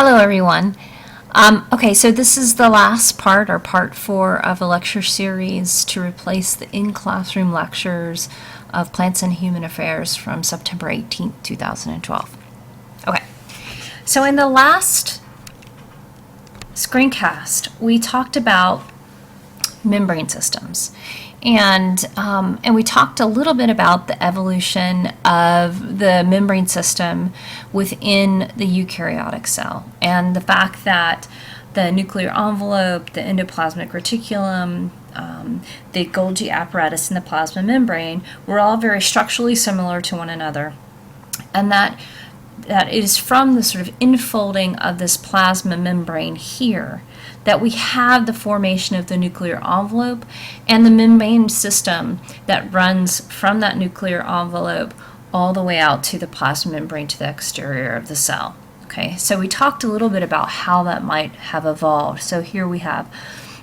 Hello, everyone. Okay, so this is the last part, or part 4 of a lecture series to replace the in-classroom lectures of Plants and Human Affairs from September 18th, 2012. Okay, so in the last screencast, we talked about membrane systems. And we talked a little bit about the evolution of the membrane system within the eukaryotic cell and the fact that the nuclear envelope, the endoplasmic reticulum, the Golgi apparatus, and the plasma membrane were all very structurally similar to one another, and that it is from the sort of infolding of this plasma membrane here that we have the formation of the nuclear envelope and the membrane system that runs from that nuclear envelope all the way out to the plasma membrane to the exterior of the cell. Okay, so we talked a little bit about how that might have evolved. So here we have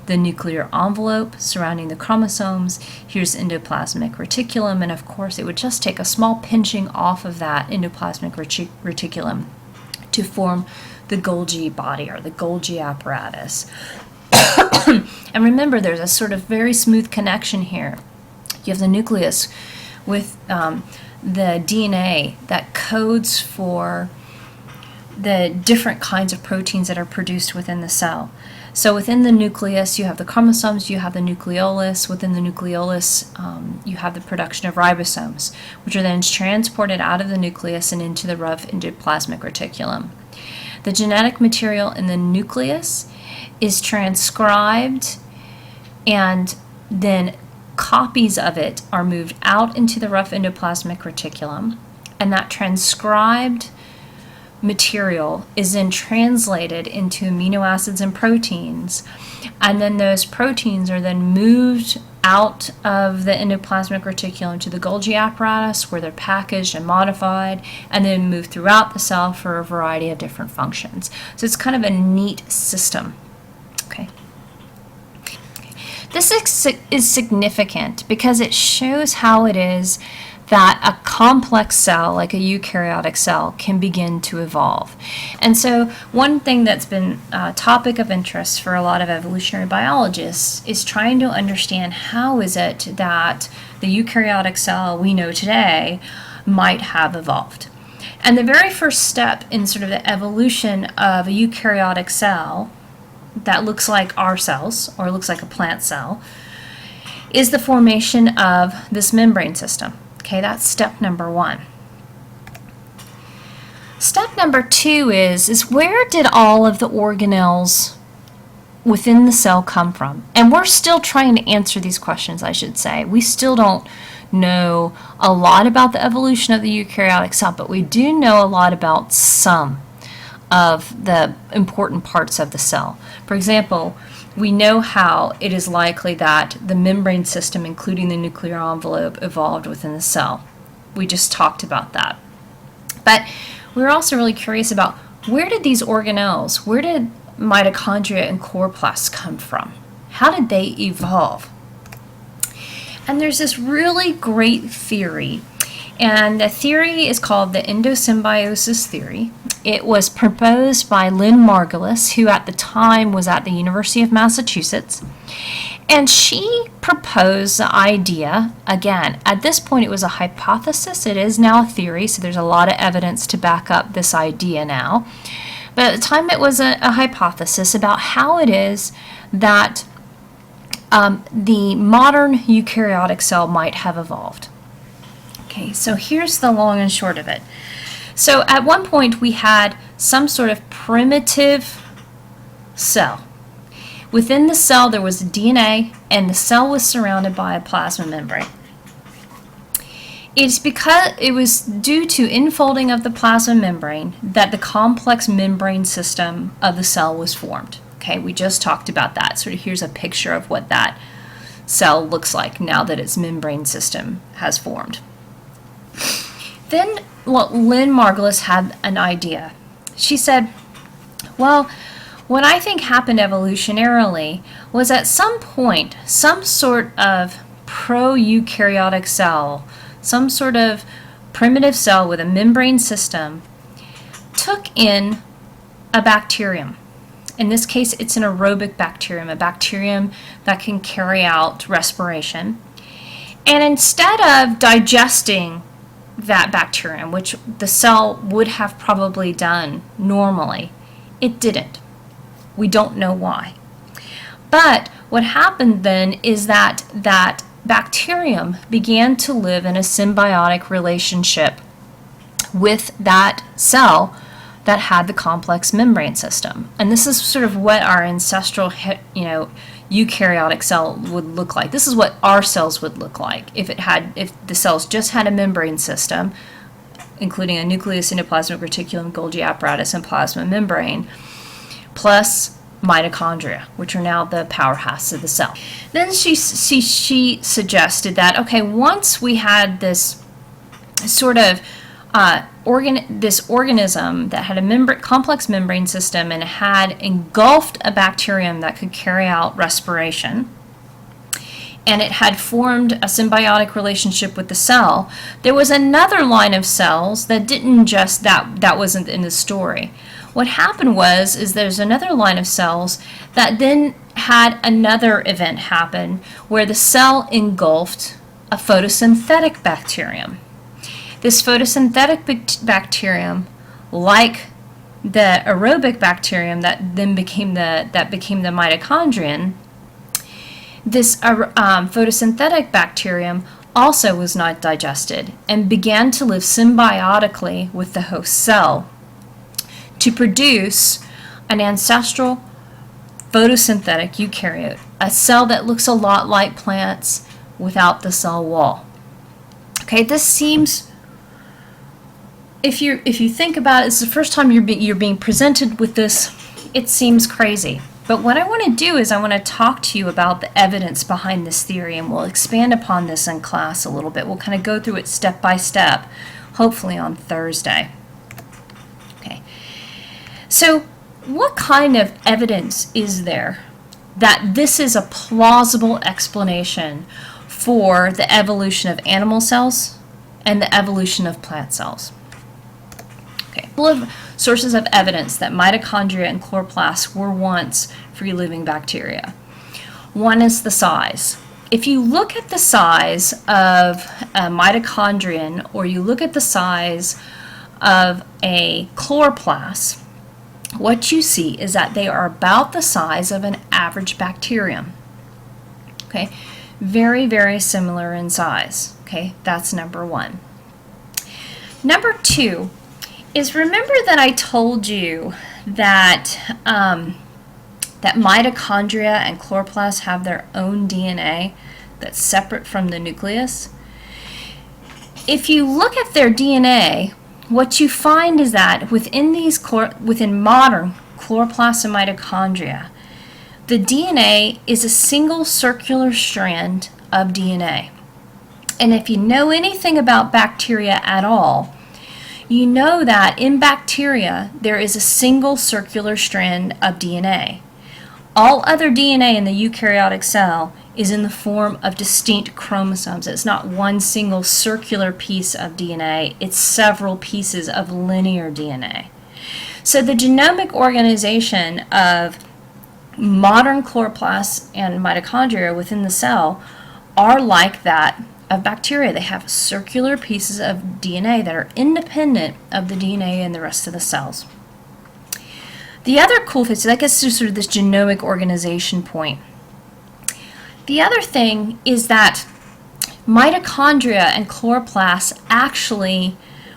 the nuclear envelope surrounding the chromosomes. Here's endoplasmic reticulum, and of course it would just take a small pinching off of that endoplasmic reticulum to form the Golgi body or the Golgi apparatus. And remember, there's a sort of very smooth connection here. You have the nucleus with the DNA that codes for the different kinds of proteins that are produced within the cell. So within the nucleus, you have the chromosomes, you have the nucleolus. Within the nucleolus, you have the production of ribosomes, which are then transported out of the nucleus and into the rough endoplasmic reticulum. The genetic material in the nucleus is transcribed, and then copies of it are moved out into the rough endoplasmic reticulum, and that transcribed material is then translated into amino acids and proteins, and then those proteins are then moved out of the endoplasmic reticulum to the Golgi apparatus, where they're packaged and modified and then moved throughout the cell for a variety of different functions. So it's kind of a neat system. Okay. This is significant because it shows how it is that a complex cell, like a eukaryotic cell, can begin to evolve. And so one thing that's been a topic of interest for a lot of evolutionary biologists is trying to understand how is it that the eukaryotic cell we know today might have evolved. And the very first step in sort of the evolution of a eukaryotic cell that looks like our cells, or looks like a plant cell, is the formation of this membrane system. Okay, that's step number 1. Step number 2 is where did all of the organelles within the cell come from? And we're still trying to answer these questions, I should say. We still don't know a lot about the evolution of the eukaryotic cell, but we do know a lot about some of the important parts of the cell. For example, we know how it is likely that the membrane system, including the nuclear envelope, evolved within the cell. We just talked about that. But we're also really curious about where did these organelles, where did mitochondria and chloroplasts come from? How did they evolve? And there's this really great theory, and the theory is called the endosymbiosis theory. It was proposed by Lynn Margulis, who at the time was at the University of Massachusetts. And she proposed the idea, again, at this point it was a hypothesis, it is now a theory, so there's a lot of evidence to back up this idea now. But at the time it was a hypothesis about how it is that the modern eukaryotic cell might have evolved. Okay, so here's the long and short of it. So at one point we had some sort of primitive cell. Within the cell there was DNA, and the cell was surrounded by a plasma membrane. It's because it was due to infolding of the plasma membrane that the complex membrane system of the cell was formed. Okay, we just talked about that. So here's a picture of what that cell looks like now that its membrane system has formed. Then Lynn Margulis had an idea. She said, well, what I think happened evolutionarily was at some point, some sort of pro-eukaryotic cell, some sort of primitive cell with a membrane system, took in a bacterium. In this case, it's an aerobic bacterium, a bacterium that can carry out respiration. And instead of digesting that bacterium, which the cell would have probably done normally, it didn't. We don't know why. But what happened then is that that bacterium began to live in a symbiotic relationship with that cell that had the complex membrane system. And this is sort of what our ancestral, eukaryotic cell would look like. This is what our cells would look like if the cells just had a membrane system, including a nucleus, endoplasmic reticulum, Golgi apparatus, and plasma membrane, plus mitochondria, which are now the powerhouse of the cell. Then she suggested that, okay, once we had this sort of this organism that had a complex membrane system and had engulfed a bacterium that could carry out respiration, and it had formed a symbiotic relationship with the cell, there was another line of cells that didn't just, that wasn't in the story. What happened is there's another line of cells that then had another event happen where the cell engulfed a photosynthetic bacterium. This photosynthetic bacterium, like the aerobic bacterium that then became the mitochondrion, this photosynthetic bacterium also was not digested and began to live symbiotically with the host cell to produce an ancestral photosynthetic eukaryote, a cell that looks a lot like plants without the cell wall. Okay, this seems, if you think about it, it's the first time you're being presented with this, it seems crazy. But what I want to do is I want to talk to you about the evidence behind this theory, and we'll expand upon this in class a little bit. We'll kind of go through it step by step, hopefully on Thursday. Okay. So what kind of evidence is there that this is a plausible explanation for the evolution of animal cells and the evolution of plant cells? Okay, a couple of sources of evidence that mitochondria and chloroplasts were once free-living bacteria. One is the size. If you look at the size of a mitochondrion or you look at the size of a chloroplast, what you see is that they are about the size of an average bacterium. Okay, very, very similar in size. Okay, that's number one. Number two is, remember that I told you that that mitochondria and chloroplasts have their own DNA that's separate from the nucleus? If you look at their DNA, what you find is that within modern chloroplasts and mitochondria, the DNA is a single circular strand of DNA. And if you know anything about bacteria at all, you know that in bacteria there is a single circular strand of DNA. All other DNA in the eukaryotic cell is in the form of distinct chromosomes. It's not one single circular piece of DNA, it's several pieces of linear DNA. So the genomic organization of modern chloroplasts and mitochondria within the cell are like that of bacteria. They have circular pieces of DNA that are independent of the DNA in the rest of the cells. The other cool thing, so that gets to sort of this genomic organization point. The other thing is that mitochondria and chloroplasts actually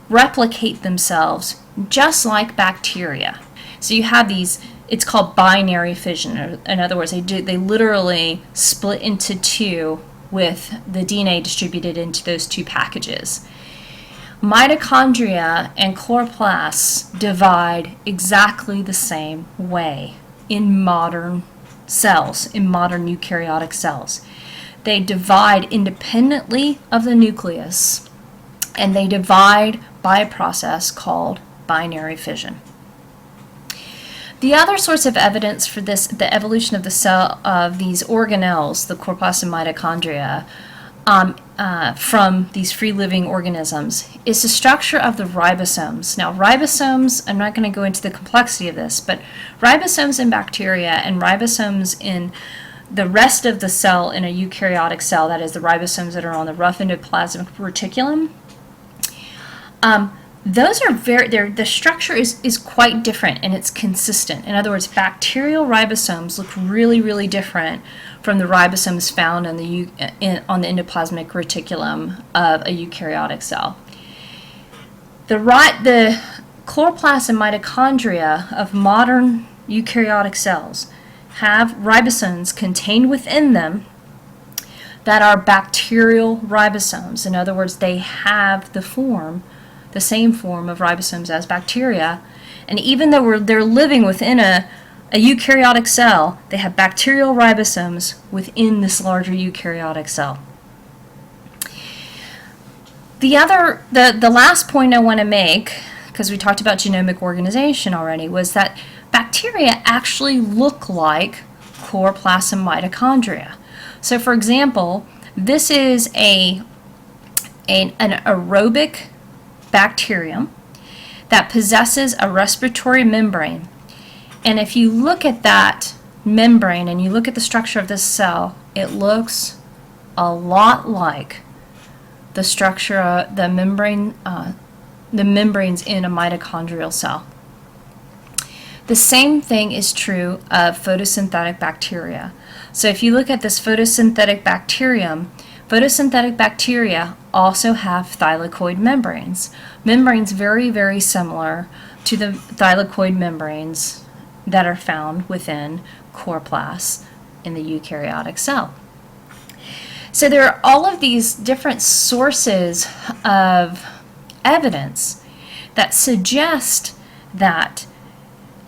replicate themselves just like bacteria. So you have these, it's called binary fission. In other words, they literally split into two with the DNA distributed into those two packages. Mitochondria and chloroplasts divide exactly the same way in modern cells, in modern eukaryotic cells. They divide independently of the nucleus, and they divide by a process called binary fission. The other source of evidence for this, the evolution of the cell of these organelles, the chloroplasts and mitochondria, from these free-living organisms is the structure of the ribosomes. Now, ribosomes, I'm not going to go into the complexity of this, but ribosomes in bacteria and ribosomes in the rest of the cell in a eukaryotic cell, that is the ribosomes that are on the rough endoplasmic reticulum, those are the structure is quite different and it's consistent. In other words, bacterial ribosomes look really, really different from the ribosomes found on the endoplasmic reticulum of a eukaryotic cell. The chloroplasts and mitochondria of modern eukaryotic cells have ribosomes contained within them that are bacterial ribosomes. In other words, they have the same form of ribosomes as bacteria, and even though they're living within a eukaryotic cell, they have bacterial ribosomes within this larger eukaryotic cell. The last point I want to make, because we talked about genomic organization already, was that bacteria actually look like chloroplasts and mitochondria. So for example, this is an aerobic bacterium that possesses a respiratory membrane. And if you look at that membrane and you look at the structure of this cell, it looks a lot like the structure of the membranes in a mitochondrial cell. The same thing is true of photosynthetic bacteria. So if you look at this photosynthetic bacteria also have thylakoid membranes. Membranes very, very similar to the thylakoid membranes that are found within chloroplasts in the eukaryotic cell. So there are all of these different sources of evidence that suggest that,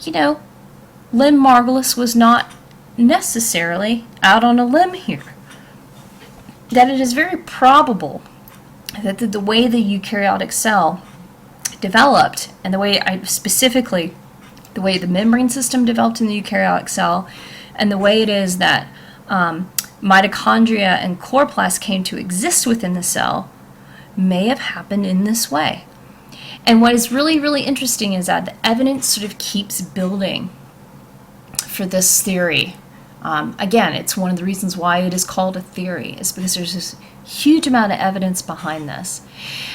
Lynn Margulis was not necessarily out on a limb here. That it is very probable that the way the eukaryotic cell developed, and the way the way the membrane system developed in the eukaryotic cell, and the way it is that mitochondria and chloroplasts came to exist within the cell may have happened in this way. And what is really, really interesting is that the evidence sort of keeps building for this theory. Again, it's one of the reasons why it is called a theory, is because there's this huge amount of evidence behind this.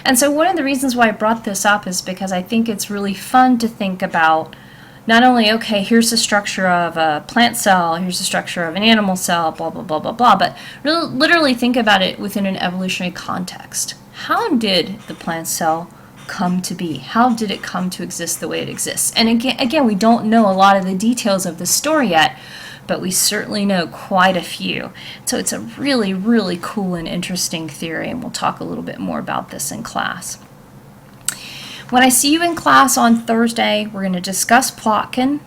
And so one of the reasons why I brought this up is because I think it's really fun to think about not only, okay, here's the structure of a plant cell, here's the structure of an animal cell, blah, blah, blah, blah, blah, but really, literally think about it within an evolutionary context. How did the plant cell come to be? How did it come to exist the way it exists? And again, we don't know a lot of the details of the story yet, but we certainly know quite a few. So it's a really, really cool and interesting theory, and we'll talk a little bit more about this in class. When I see you in class on Thursday, we're going to discuss Plotkin,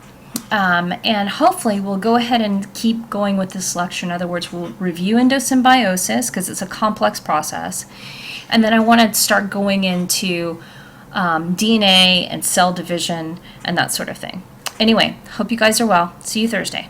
and hopefully we'll go ahead and keep going with this lecture. In other words, we'll review endosymbiosis, because it's a complex process, and then I want to start going into DNA and cell division and that sort of thing. Anyway, hope you guys are well. See you Thursday.